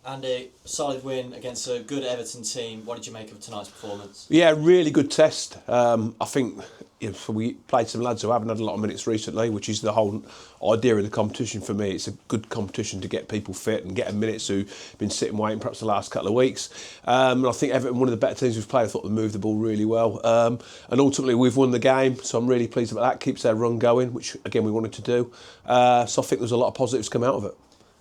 And a solid win against a good Everton team. What did you make of tonight's performance? Yeah, really good test. I think we played some lads who haven't had a lot of minutes recently, which is the whole idea of the competition for me. It's a good competition to get people fit and get them minutes who've been sitting waiting perhaps the last couple of weeks. And I think Everton, one of the better teams we've played, I thought they moved the ball really well. And ultimately we've won the game, so I'm really pleased about that. Keeps their run going, which again we wanted to do. So I think there's a lot of positives come out of it.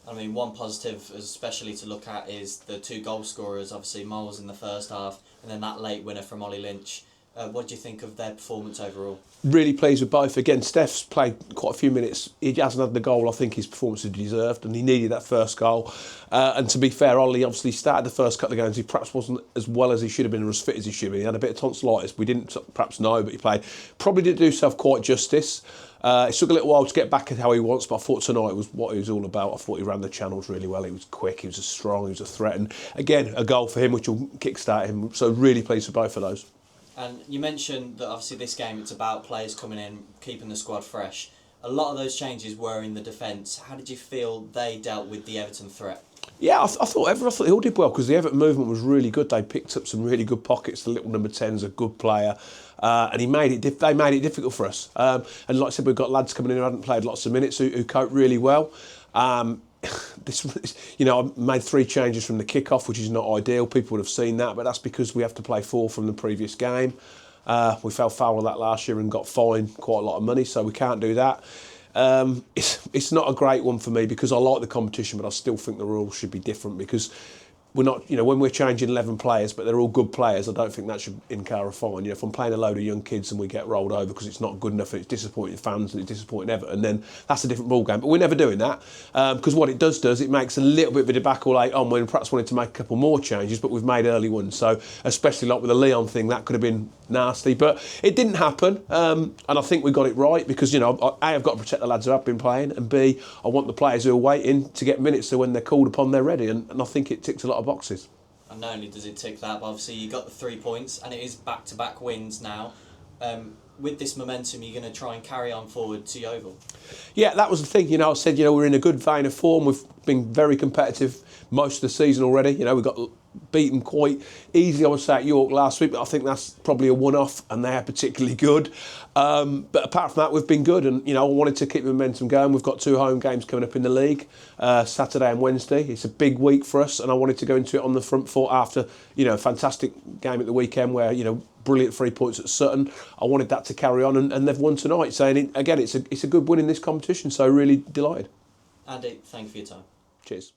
I mean, one positive especially to look at is the two goal scorers, obviously Moles in the first half and then that late winner from Ollie Lynch. What do you think of their performance overall? Really pleased with both. Again, Steph's played quite a few minutes. He hasn't had the goal I think his performance had deserved, and he needed that first goal. And to be fair, Ollie obviously started the first couple of games. He perhaps wasn't as well as he should have been or as fit as he should have been. He had a bit of tonsillitis. We didn't perhaps know, but he played. Probably didn't do himself quite justice. It took a little while to get back at how he wants, but I thought tonight was what he was all about. I thought he ran the channels really well. He was quick, he was strong, he was a threat. And again, a goal for him, which will kickstart him. So really pleased with both of those. And you mentioned that obviously this game, it's about players coming in, keeping the squad fresh. A lot of those changes were in the defence. How did you feel they dealt with the Everton threat? Yeah, I thought they all did well because the Everton movement was really good. They picked up some really good pockets. The little number 10's a good player, and they made it difficult for us. And like I said, we've got lads coming in who hadn't played lots of minutes who coped really well. I made 3 changes from the kick-off, which is not ideal. People would have seen that, but that's because we have to play 4 from the previous game. We fell foul of that last year and got fined quite a lot of money, so we can't do that. It's not a great one for me because I like the competition, but I still think the rules should be different because we're not, when we're changing 11 players, but they're all good players, I don't think that should incur a fine. If I'm playing a load of young kids and we get rolled over because it's not good enough and it's disappointing fans and it's disappointing Everton, then that's a different ball game. But we're never doing that because what it does, it makes a little bit of a debacle later on when perhaps wanted to make a couple more changes, but we've made early ones. So especially like with the Leon thing, that could have been nasty, but it didn't happen. And I think we got it right because, A, I've got to protect the lads who have been playing, and B, I want the players who are waiting to get minutes so when they're called upon, they're ready. And I think it ticks a lot of boxes. And not only does it tick that, but obviously you got the 3 points and it is back-to-back wins now. With this momentum, you're going to try and carry on forward to Yeovil. Yeah, that was the thing. I said, we're in a good vein of form. We've been very competitive most of the season already. We got beaten quite easily, I would say, at York last week, but I think that's probably a one-off and they're particularly good. But apart from that, we've been good and, I wanted to keep the momentum going. We've got 2 home games coming up in the league, Saturday and Wednesday. It's a big week for us and I wanted to go into it on the front foot after, a fantastic game at the weekend where, brilliant 3 points at Sutton. I wanted that to carry on and they've won tonight. So again, it's a good win in this competition, so really delighted. Andy, thank you for your time. Cheers.